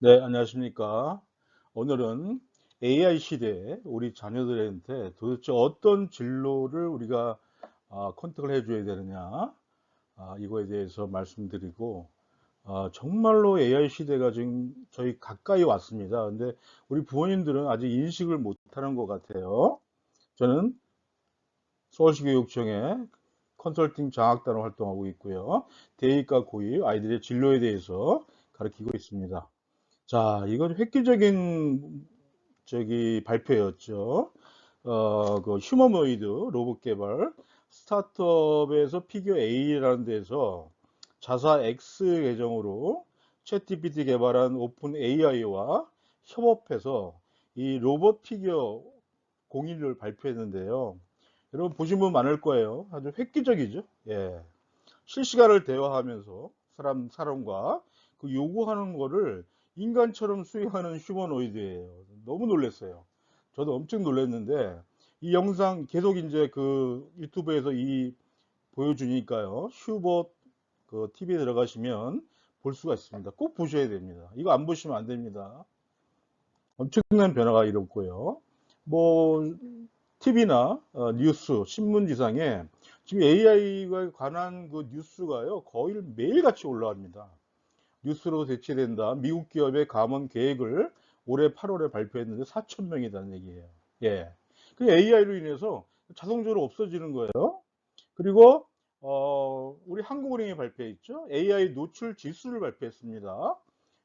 네, 안녕하십니까. 오늘은 AI 시대에 우리 자녀들한테 도대체 어떤 진로를 우리가 컨택을 해줘야 되느냐, 이거에 대해서 말씀드리고, 정말로 AI 시대가 지금 저희 가까이 왔습니다. 근데 우리 부모님들은 아직 인식을 못하는 것 같아요. 저는 서울시 교육청에 컨설팅 장학단으로 활동하고 있고요. 대입과 고입 아이들의 진로에 대해서 가르치고 있습니다. 자, 이건 획기적인 발표였죠. 그 휴머노이드 로봇 개발 스타트업에서 피겨 A라는 데서 자사 X 계정으로 챗GPT 개발한 오픈 AI와 협업해서 이 로봇 피겨 01을 발표했는데요. 여러분 보신 분 많을 거예요. 아주 획기적이죠. 예. 실시간을 대화하면서 사람과 그 요구하는 거를 인간처럼 수행하는 휴머노이드예요. 너무 놀랐어요. 저도 엄청 놀랐는데 이 영상 계속 이제 그 유튜브에서 이 보여주니까요. 휴버 그 TV에 들어가시면 볼 수가 있습니다. 꼭 보셔야 됩니다. 이거 안 보시면 안 됩니다. 엄청난 변화가 일었고요. 뭐 TV나 뉴스, 신문지상에 지금 AI에 관한 그 뉴스가요, 거의 매일같이 올라갑니다. 뉴스로 대체된다. 미국 기업의 감원 계획을 올해 8월에 발표했는데 4천 명이라는 얘기예요. 예. 그 AI로 인해서 자동적으로 없어지는 거예요. 그리고 우리 한국은행이 발표했죠. AI 노출 지수를 발표했습니다.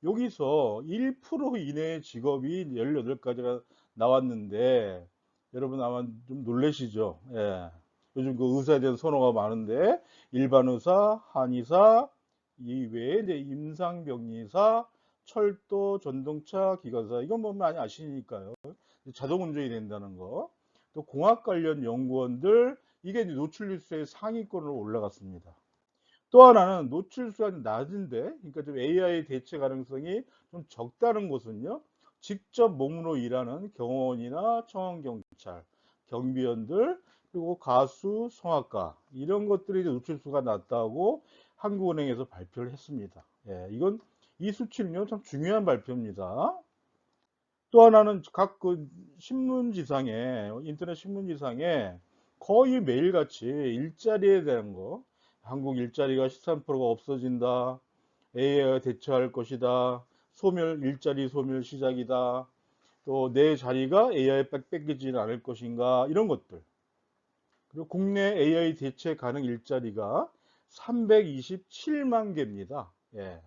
여기서 1% 이내의 직업이 18가지가 나왔는데 여러분 아마 좀 놀라시죠? 예. 요즘 그 의사에 대한 선호가 많은데 일반 의사, 한의사, 이외에 이제 임상병리사, 철도, 전동차, 기관사 이건 뭐 많이 아시니까요. 자동 운전이 된다는 거. 또 공학 관련 연구원들 이게 이제 노출뉴스의 상위권으로 올라갔습니다. 또 하나는 노출수가 낮은데, 그러니까 좀 AI 대체 가능성이 좀 적다는 곳은요, 직접 몸으로 일하는 경호원이나 청원경찰, 경비원들, 그리고 가수, 성악가, 이런 것들이 이제 노출수가 낮다고 한국은행에서 발표를 했습니다. 예, 이건 이 수치는요, 참 중요한 발표입니다. 또 하나는 각 그 신문지상에, 인터넷 신문지상에 거의 매일같이 일자리에 대한 거, 한국 일자리가 13%가 없어진다, AI가 대처할 것이다, 일자리 소멸 시작이다, 또 내 자리가 AI 뺏기지는 않을 것인가, 이런 것들. 그리고 국내 AI 대체 가능 일자리가 327만 개입니다. 예.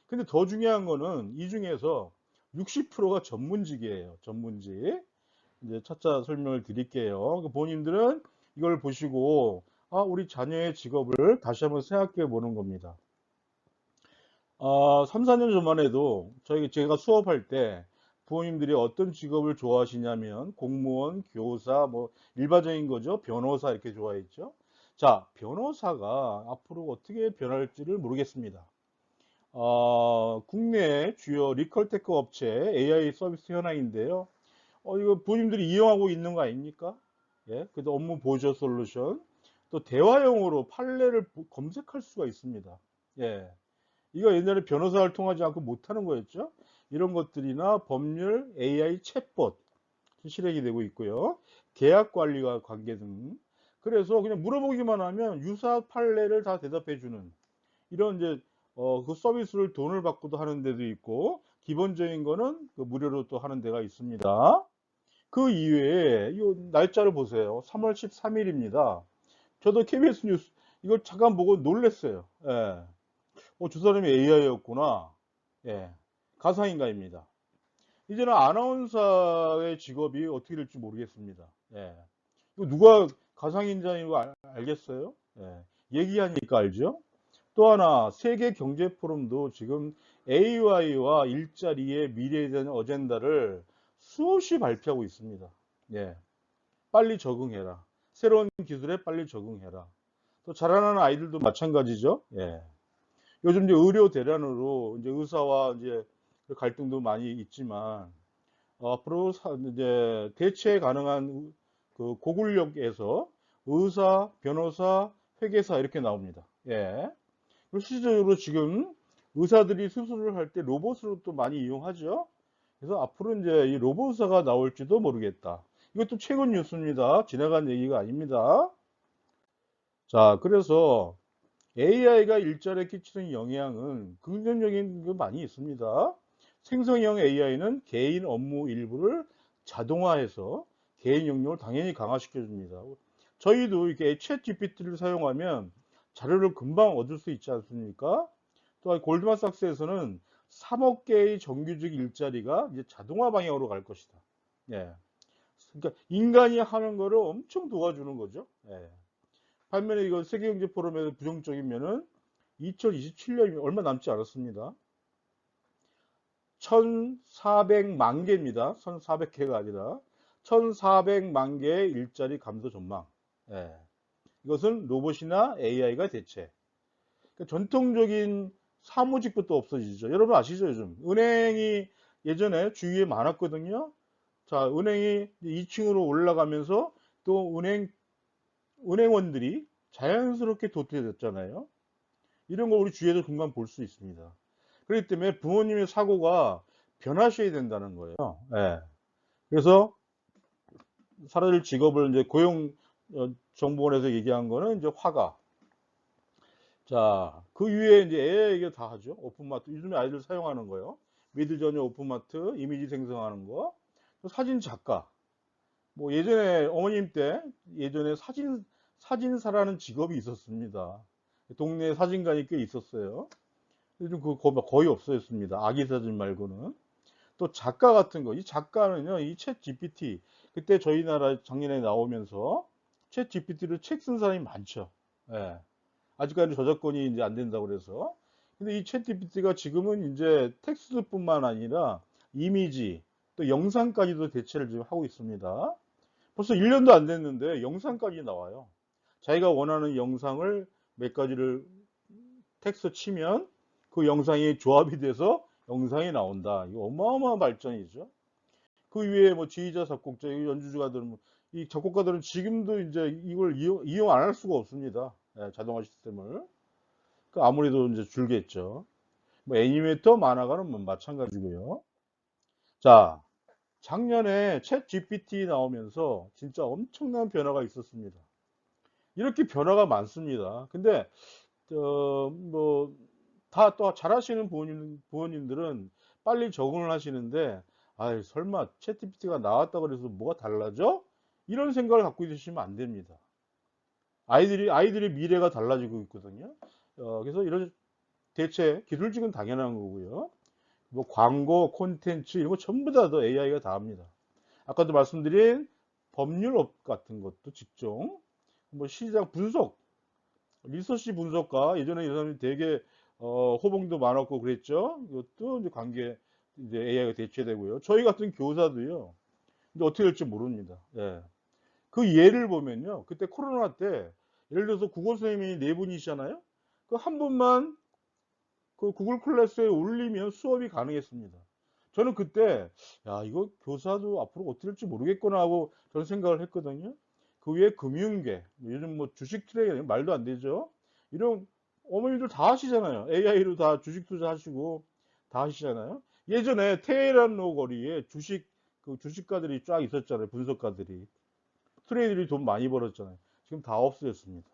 근데 더 중요한 거는 이 중에서 60%가 전문직이에요. 전문직. 이제 차차 설명을 드릴게요. 그 본인들은 이걸 보시고 우리 자녀의 직업을 다시 한번 생각해 보는 겁니다. 3, 4년 전만 해도 제가 수업할 때 부모님들이 어떤 직업을 좋아하시냐면 공무원, 교사, 뭐 일반적인 거죠. 변호사 이렇게 좋아했죠. 자, 변호사가 앞으로 어떻게 변할지를 모르겠습니다. 국내 주요 리컬테크 업체 AI 서비스 현황인데요. 이거 부모님들이 이용하고 있는 거 아닙니까? 예, 그래도 업무 보조 솔루션, 또 대화용으로 판례를 검색할 수가 있습니다. 예, 이거 옛날에 변호사를 통하지 않고 못하는 거였죠. 이런 것들이나 법률, AI 챗봇 실행이 되고 있고요. 계약 관리와 관계 등. 그래서 그냥 물어보기만 하면 유사 판례를 다 대답해주는 이런 이제 그 서비스를 돈을 받고도 하는 데도 있고 기본적인 거는 그 무료로 또 하는 데가 있습니다. 그 이외에 이 날짜를 보세요. 3월 13일입니다. 저도 KBS 뉴스 이걸 잠깐 보고 놀랐어요. 예. 저 사람이 AI였구나. 예. 가상인가입니다. 이제는 아나운서의 직업이 어떻게 될지 모르겠습니다. 예. 이거 누가 가상인자인 거 알겠어요? 예. 얘기하니까 알죠? 또 하나 세계 경제 포럼도 지금 AI와 일자리의 미래에 대한 어젠다를 수없이 발표하고 있습니다. 예. 빨리 적응해라. 새로운 기술에 빨리 적응해라. 또 자라나는 아이들도 마찬가지죠. 예. 요즘 이제 의료 대란으로 이제 의사와 이제 갈등도 많이 있지만 앞으로 이제 대체 가능한 그 고군력에서 의사, 변호사, 회계사 이렇게 나옵니다. 예. 실질적으로 지금 의사들이 수술을 할 때 로봇으로 또 많이 이용하죠. 그래서 앞으로 이제 이 로봇사가 나올지도 모르겠다. 이것도 최근 뉴스입니다. 지나간 얘기가 아닙니다. 자, 그래서 AI가 일자리에 끼치는 영향은 긍정적인 게 많이 있습니다. 생성형 AI는 개인 업무 일부를 자동화해서 개인 영역을 당연히 강화시켜 줍니다. 저희도 이렇게 챗 GPT를 사용하면 자료를 금방 얻을 수 있지 않습니까? 또한 골드만삭스에서는 3억 개의 정규직 일자리가 이제 자동화 방향으로 갈 것이다. 예. 그러니까 인간이 하는 거를 엄청 도와주는 거죠. 예. 반면에 이거 세계경제 포럼에서 부정적인 면은 2027년이면 얼마 남지 않았습니다. 1,400만 개입니다. 1,400개가 아니라 1,400만 개의 일자리 감소 전망. 예. 이것은 로봇이나 AI가 대체. 그러니까 전통적인 사무직부터 없어지죠. 여러분 아시죠? 요즘 은행이 예전에 주위에 많았거든요. 자, 은행이 2층으로 올라가면서 또 은행원들이 자연스럽게 도태됐잖아요. 이런 거 우리 주위에도 금방 볼 수 있습니다. 그렇기 때문에 부모님의 사고가 변하셔야 된다는 거예요. 예. 그래서 사라질 직업을 이제 정보원에서 얘기한 거는 이제 화가. 자, 그 위에 이제 AI가 다 하죠. 오픈마트. 요즘에 아이들 사용하는 거요. 미드저니 오픈마트, 이미지 생성하는 거. 사진 작가. 뭐 예전에 어머님 때 예전에 사진사라는 직업이 있었습니다. 동네 사진관이 꽤 있었어요. 요즘 그거 거의 없어졌습니다. 아기 사진 말고는. 또 작가 같은 거. 이 작가는요, 이 챗 GPT. 그때 저희 나라 작년에 나오면서 챗 GPT로 책 쓴 사람이 많죠. 예. 아직까지 저작권이 이제 안 된다고 그래서. 근데 이 챗 GPT가 지금은 이제 텍스트뿐만 아니라 이미지, 또 영상까지도 대체를 지금 하고 있습니다. 벌써 1년도 안 됐는데 영상까지 나와요. 자기가 원하는 영상을 몇 가지를 텍스트 치면 그 영상이 조합이 돼서 영상이 나온다. 이거 어마어마한 발전이죠. 그 위에 뭐 지휘자, 작곡자, 연주자들은 이 작곡가들은 지금도 이제 이걸 이용 안 할 수가 없습니다. 예, 자동화 시스템을. 그 아무래도 이제 줄겠죠. 뭐 애니메이터, 만화가는 뭐 마찬가지고요. 자, 작년에 챗 GPT 나오면서 진짜 엄청난 변화가 있었습니다. 이렇게 변화가 많습니다. 근데 뭐 다 또 잘하시는 부모님들은 빨리 적응을 하시는데, 아 설마 챗 GPT가 나왔다 그래서 뭐가 달라져? 이런 생각을 갖고 있으시면 안 됩니다. 아이들의 미래가 달라지고 있거든요. 그래서 이런 대체 기술직은 당연한 거고요. 뭐 광고, 콘텐츠 이런 거 전부 다 AI가 다 합니다. 아까도 말씀드린 법률업 같은 것도 직종, 뭐 시장 분석, 리서치 분석가 예전에 이 사람이 되게 호봉도 많았고 그랬죠. 이것도 이제 이제 AI가 대체되고요. 저희 같은 교사도요. 이제 어떻게 될지 모릅니다. 예. 그 예를 보면요. 그때 코로나 때 예를 들어서 국어 선생님이 네 분이시잖아요. 그 한 분만 그 구글 클래스에 올리면 수업이 가능했습니다. 저는 그때 야 이거 교사도 앞으로 어떻게 될지 모르겠구나 하고 저는 생각을 했거든요. 그 위에 금융계, 요즘 뭐 주식 트레이딩 말도 안 되죠. 이런 어머니들 다 하시잖아요. AI로 다 주식 투자하시고 다 하시잖아요. 예전에 테헤란로 거리에 그 주식가들이 쫙 있었잖아요. 분석가들이. 트레이더들이 돈 많이 벌었잖아요. 지금 다 없어졌습니다.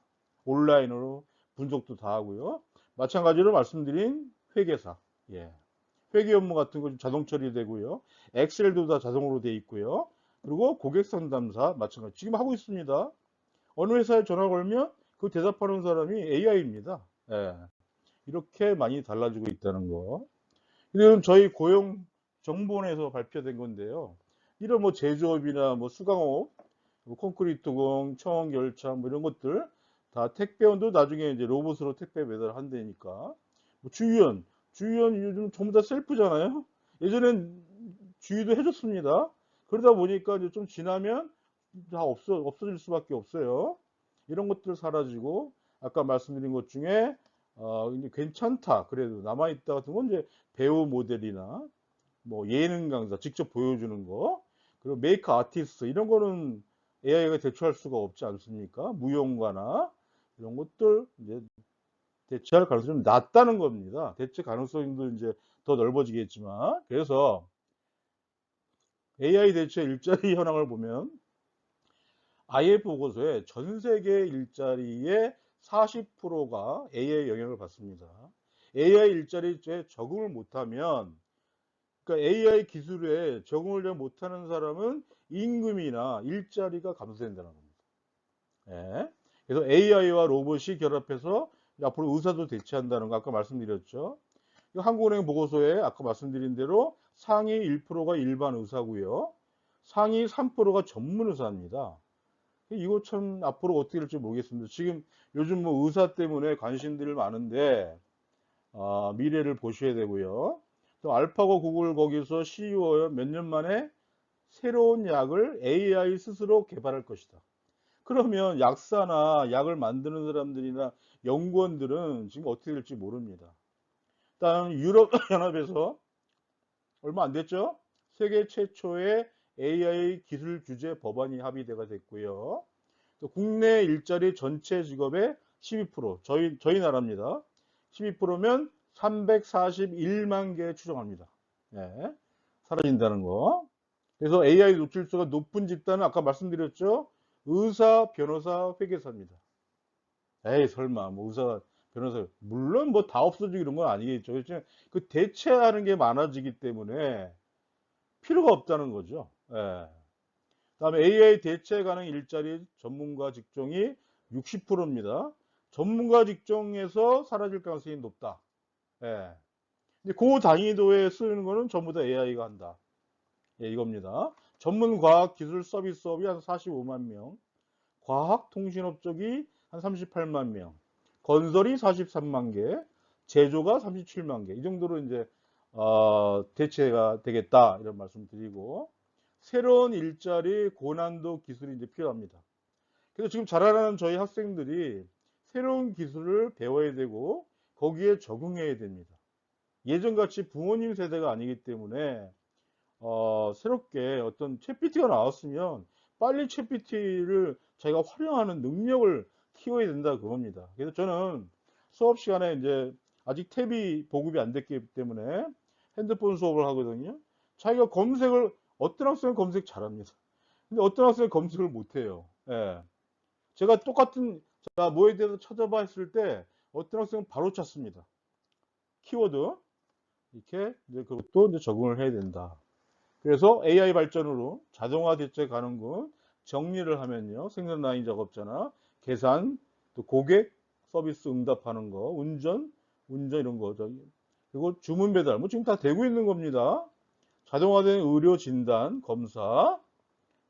온라인으로 분석도 다 하고요. 마찬가지로 말씀드린 회계사. 예. 회계 업무 같은 거 자동 처리되고요. 엑셀도 다 자동으로 돼 있고요. 그리고 고객 상담사 마찬가지. 지금 하고 있습니다. 어느 회사에 전화 걸면 그 대답하는 사람이 AI입니다. 예. 이렇게 많이 달라지고 있다는 거. 이건 저희 고용정보원에서 발표된 건데요. 이런 뭐 제조업이나 뭐 수강업, 뭐 콘크리트공, 청원 결차 뭐 이런 것들 다 택배원도 나중에 이제 로봇으로 택배 배달한다니까. 뭐 주유원 요즘 전부 다 셀프잖아요. 예전엔 주유도 해줬습니다. 그러다 보니까 이제 좀 지나면 다 없어질 수밖에 없어요. 이런 것들 사라지고 아까 말씀드린 것 중에 이제 괜찮다 그래도 남아있다 같은 건 이제 배우 모델이나 뭐 예능 강사 직접 보여주는 거 그리고 메이크 아티스트 이런 거는 AI가 대처할 수가 없지 않습니까? 무용가나 이런 것들 이제 대체할 가능성이 좀 낮다는 겁니다. 대체 가능성도 이제 더 넓어지겠지만. 그래서 AI 대체 일자리 현황을 보면 IF 보고서에 전 세계 일자리의 40%가 AI 영향을 받습니다. AI 일자리에 적응을 못하면, 그러니까 AI 기술에 적응을 잘 못하는 사람은 임금이나 일자리가 감소된다는 겁니다. 예. 그래서 AI와 로봇이 결합해서 앞으로 의사도 대체한다는 거 아까 말씀드렸죠. 한국은행 보고서에 아까 말씀드린 대로 상위 1%가 일반 의사고요. 상위 3%가 전문 의사입니다. 이거 참 앞으로 어떻게 될지 모르겠습니다. 지금 요즘 뭐 의사 때문에 관심들이 많은데 미래를 보셔야 되고요. 또 알파고 구글 거기서 CEO가 몇 년 만에 새로운 약을 AI 스스로 개발할 것이다. 그러면 약사나 약을 만드는 사람들이나 연구원들은 지금 어떻게 될지 모릅니다. 일단 유럽연합에서 얼마 안 됐죠? 세계 최초의 AI 기술 규제 법안이 합의가 됐고요. 또 국내 일자리 전체 직업의 12%, 저희 나라입니다. 12%면 341만 개 추정합니다. 예, 사라진다는 거. 그래서 AI 노출수가 높은 집단은 아까 말씀드렸죠? 의사, 변호사, 회계사입니다. 에이, 설마, 뭐 의사, 변호사, 물론 뭐 다 없어지고 이런 건 아니겠죠. 그렇죠? 그 대체하는 게 많아지기 때문에 필요가 없다는 거죠. 예. 그다음에 AI 대체 가능 일자리 전문가 직종이 60%입니다. 전문가 직종에서 사라질 가능성이 높다. 예. 근데 그 단위도에 쓰는 거는 전부 다 AI가 한다. 예, 이겁니다. 전문 과학 기술 서비스업이 한 45만 명, 과학 통신업 쪽이 한 38만 명, 건설이 43만 개, 제조가 37만 개. 이 정도로 이제 대체가 되겠다 이런 말씀 드리고 새로운 일자리 고난도 기술이 이제 필요합니다. 그래서 지금 자라나는 저희 학생들이 새로운 기술을 배워야 되고 거기에 적응해야 됩니다. 예전같이 부모님 세대가 아니기 때문에 새롭게 어떤 챗GPT가 나왔으면 빨리 챗GPT를 자기가 활용하는 능력을 키워야 된다 그겁니다. 그래서 저는 수업 시간에 이제 아직 탭이 보급이 안 됐기 때문에 핸드폰 수업을 하거든요. 자기가 검색을 어떤 학생은 검색 잘합니다. 근데 어떤 학생은 검색을 못해요. 예. 제가 똑같은 자 뭐에 대해서 찾아봐 했을 때 어떤 학생은 바로 찾습니다. 키워드 이렇게 이제 그것도 이제 적응을 해야 된다. 그래서 AI 발전으로 자동화 대체 가능군 정리를 하면요. 생산 라인 작업자나 계산, 또 고객 서비스 응답하는 거, 운전 이런 거. 그리고 주문 배달. 뭐 지금 다 되고 있는 겁니다. 자동화된 의료 진단, 검사,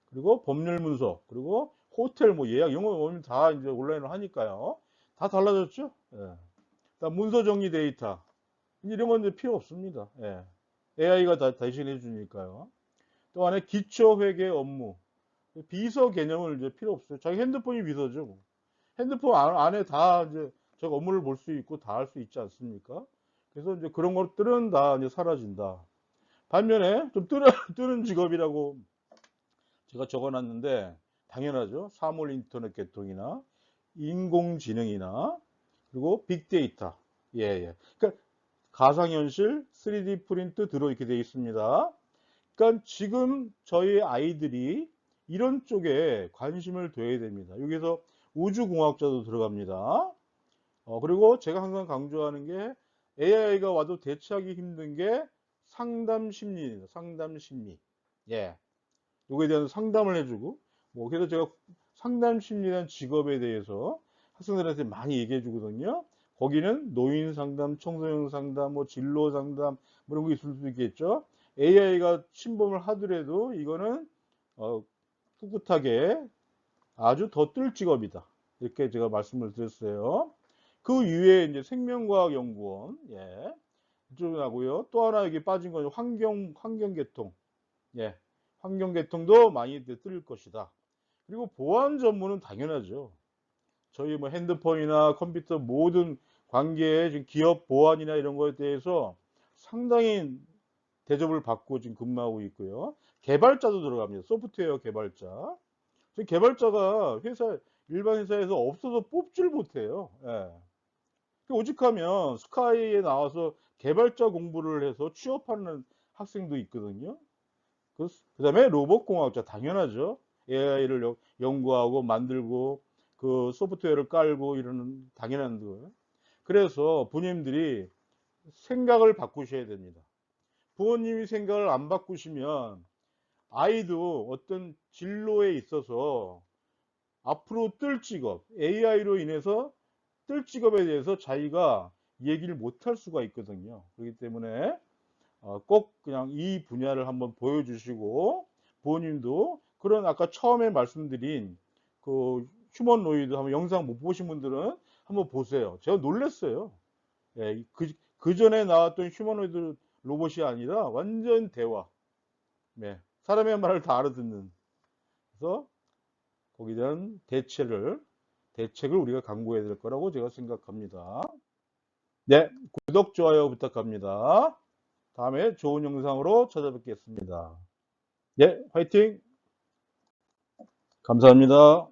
그리고 법률 문서, 그리고 호텔 뭐 예약 이런 거 보면 다 이제 온라인으로 하니까요. 다 달라졌죠? 예. 그다음 문서 정리 데이터. 이런 건 이제 필요 없습니다. 예. AI가 다 대신해 주니까요. 또 안에 기초 회계 업무. 비서 개념을 이제 필요 없어요. 자기 핸드폰이 비서죠. 뭐. 핸드폰 안에 다 이제 저 업무를 볼 수 있고 다 할 수 있지 않습니까? 그래서 이제 그런 것들은 다 이제 사라진다. 반면에 좀 뜨는 직업이라고 제가 적어놨는데 당연하죠. 사물 인터넷 개통이나 인공지능이나 그리고 빅데이터. 예, 예. 그러니까 가상현실 3D 프린트 들어 이렇게 되어 있습니다. 그러니까 지금 저희 아이들이 이런 쪽에 관심을 둬야 됩니다. 여기서 우주공학자도 들어갑니다. 그리고 제가 항상 강조하는 게 AI가 와도 대체하기 힘든 게 상담 심리입니다. 상담 심리. 예. 요거에 대한 상담을 해주고, 뭐, 그래서 제가 상담 심리라는 직업에 대해서 학생들한테 많이 얘기해 주거든요. 거기는 노인 상담, 청소년 상담, 뭐, 진로 상담, 뭐 이런 거 있을 수도 있겠죠. AI가 침범을 하더라도 이거는, 꿋꿋하게 아주 더 뜰 직업이다. 이렇게 제가 말씀을 드렸어요. 그 이외에 이제 생명과학 연구원, 예. 이쪽으로 나고요. 또 하나 여기 빠진 건 환경계통. 예. 환경계통도 많이 뜰 것이다. 그리고 보안 전문은 당연하죠. 저희 뭐 핸드폰이나 컴퓨터 모든 관계에 지금 기업 보안이나 이런 거에 대해서 상당히 대접을 받고 지금 근무하고 있고요. 개발자도 들어갑니다. 소프트웨어 개발자. 지금 개발자가 일반 회사에서 없어서 뽑질 못해요. 예. 오직하면 스카이에 나와서 개발자 공부를 해서 취업하는 학생도 있거든요. 그다음에 로봇공학자 당연하죠. AI를 연구하고 만들고 그 소프트웨어를 깔고 이러는 당연한 거예요. 그래서 부모님들이 생각을 바꾸셔야 됩니다. 부모님이 생각을 안 바꾸시면 아이도 어떤 진로에 있어서 앞으로 뜰 직업, AI로 인해서 뜰 직업에 대해서 자기가 얘기를 못 할 수가 있거든요. 그렇기 때문에 꼭 그냥 이 분야를 한번 보여주시고 부모님도 그런 아까 처음에 말씀드린 그 휴머노이드 한번 영상 못 보신 분들은 한번 보세요. 제가 놀랐어요. 예, 그 전에 나왔던 휴머노이드 로봇이 아니라 완전 대화. 네, 사람의 말을 다 알아듣는. 그래서 거기에 대한 대책을 우리가 강구해야 될 거라고 제가 생각합니다. 네, 구독, 좋아요 부탁합니다. 다음에 좋은 영상으로 찾아뵙겠습니다. 네, 화이팅! 감사합니다.